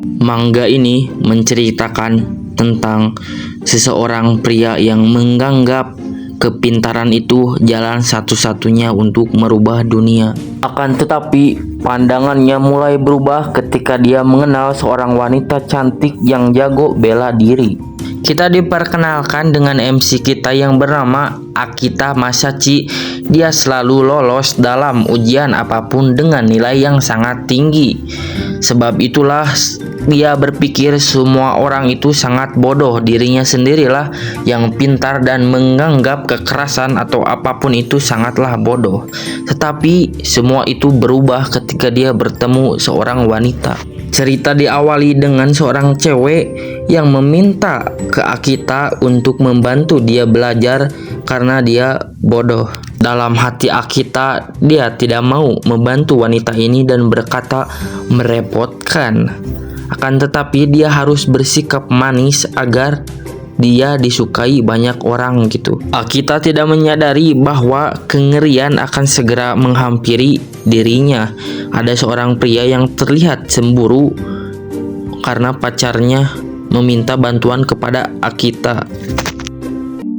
Manga ini menceritakan tentang seseorang pria yang menganggap kepintaran itu jalan satu-satunya untuk merubah dunia. Akan tetapi, pandangannya mulai berubah ketika dia mengenal seorang wanita cantik yang jago bela diri. Kita diperkenalkan dengan MC kita yang bernama Akita Masachi. Dia selalu lolos dalam ujian apapun dengan nilai yang sangat tinggi. Sebab itulah dia berpikir semua orang itu sangat bodoh. Dirinya sendirilah yang pintar dan menganggap kekerasan atau apapun itu sangatlah bodoh. Tetapi semua itu berubah ketika dia bertemu seorang wanita. Cerita diawali dengan seorang cewek yang meminta ke Akita untuk membantu dia belajar karena dia bodoh. Dalam hati Akita, dia tidak mau membantu wanita ini dan berkata merepotkan. Akan tetapi dia harus bersikap manis agar dia disukai banyak orang gitu. Akita tidak menyadari bahwa kengerian akan segera menghampiri dirinya. Ada seorang pria yang terlihat cemburu karena pacarnya meminta bantuan kepada Akita.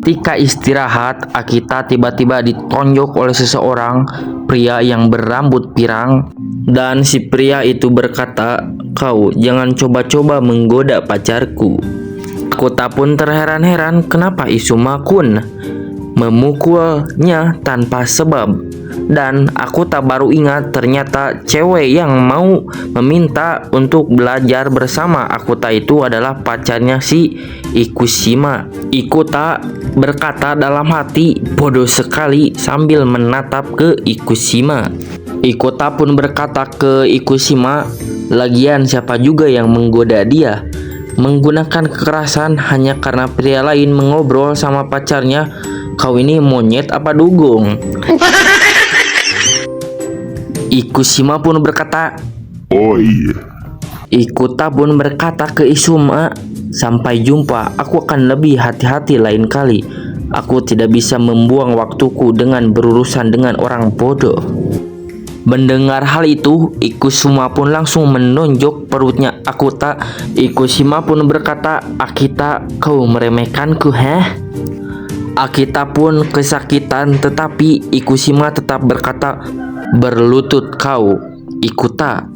Ketika istirahat, Akita tiba-tiba ditonjok oleh seseorang pria yang berambut pirang, dan si pria itu berkata, "Kau jangan coba-coba menggoda pacarku." Akita pun terheran-heran kenapa Izuma-kun memukulnya tanpa sebab. Dan Akita baru ingat ternyata cewek yang mau meminta untuk belajar bersama Akita itu adalah pacarnya si Ikushima. Akita berkata dalam hati, bodoh sekali, sambil menatap ke Ikushima. Akita pun berkata ke Ikushima, lagian siapa juga yang menggoda dia? Menggunakan kekerasan hanya karena pria lain mengobrol sama pacarnya. Kau ini monyet apa dugong? Ikushima pun berkata, "Oh iya." Akita pun berkata ke Izuma, sampai jumpa, aku akan lebih hati-hati lain kali. Aku tidak bisa membuang waktuku dengan berurusan dengan orang bodoh. Mendengar hal itu, Ikushima pun langsung menonjok perutnya Akita. Ikushima pun berkata, Akita, kau meremehkanku, heh? Akita pun kesakitan, tetapi Ikushima tetap berkata, berlutut kau, Akita.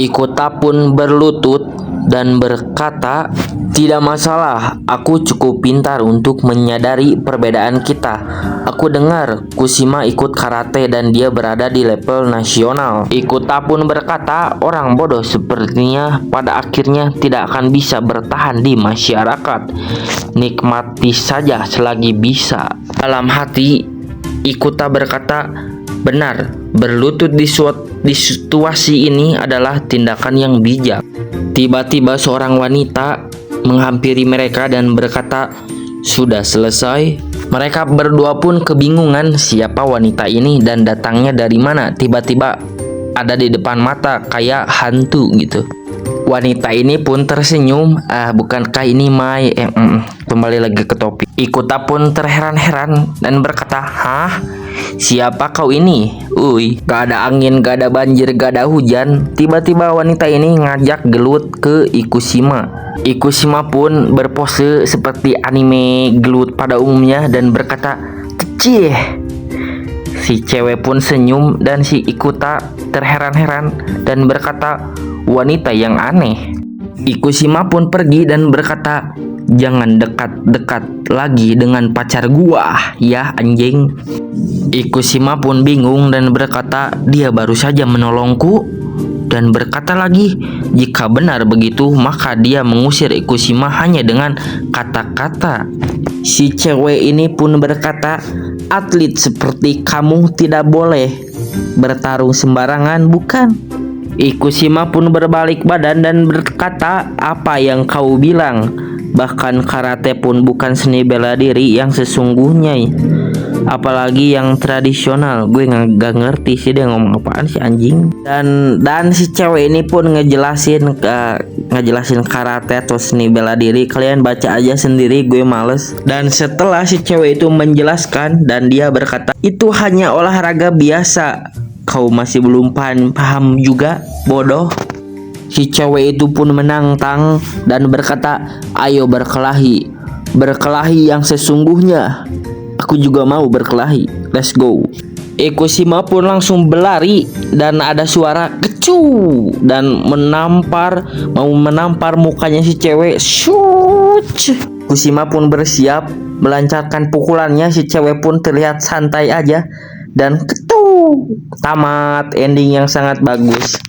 Akita pun berlutut dan berkata, tidak masalah, aku cukup pintar untuk menyadari perbedaan kita. Aku dengar Kushima ikut karate dan dia berada di level nasional. Akita pun berkata, orang bodoh sepertinya pada akhirnya tidak akan bisa bertahan di masyarakat. Nikmati saja selagi bisa. Dalam hati, Akita berkata, benar, berlutut di situasi ini adalah tindakan yang bijak. Tiba-tiba seorang wanita menghampiri mereka dan berkata, sudah selesai? Mereka berdua pun kebingungan siapa wanita ini dan datangnya dari mana. Tiba-tiba ada di depan mata kayak hantu gitu. Wanita ini pun tersenyum. Bukankah ini Mai? Kembali lagi ke topik. Akita pun terheran-heran dan berkata, hah? Siapa kau ini? Gak ada angin, gak ada banjir, gak ada hujan. Tiba-tiba wanita ini ngajak gelut ke Ikushima. Ikushima pun berpose seperti anime gelut pada umumnya dan berkata, kecih. Si cewek pun senyum dan si Akita terheran-heran dan berkata, wanita yang aneh. Ikushima pun pergi dan berkata, jangan dekat-dekat lagi dengan pacar gua, ya anjing. Ikushima pun bingung dan berkata, dia baru saja menolongku. Dan berkata lagi, jika benar begitu maka dia mengusir Ikushima hanya dengan kata-kata. Si cewek ini pun berkata, atlet seperti kamu tidak boleh bertarung sembarangan, bukan? Ikushima pun berbalik badan dan berkata, apa yang kau bilang? Bahkan karate pun bukan seni bela diri yang sesungguhnya, apalagi yang tradisional. Gue gak ngerti sih dia ngomong apaan sih anjing. Dan si cewek ini pun ngejelasin karate atau seni bela diri. Kalian baca aja sendiri, gue males. Dan setelah si cewek itu menjelaskan dan dia berkata, itu hanya olahraga biasa. Kau masih belum paham juga, bodoh. Si cewek itu pun menantang dan berkata, "Ayo berkelahi. Berkelahi yang sesungguhnya. Aku juga mau berkelahi. Let's go." Kusima pun langsung berlari dan ada suara kecu dan mau menampar mukanya si cewek. Shoot. Kusima pun bersiap melancarkan pukulannya. Si cewek pun terlihat santai aja dan ketu. Tamat, ending yang sangat bagus.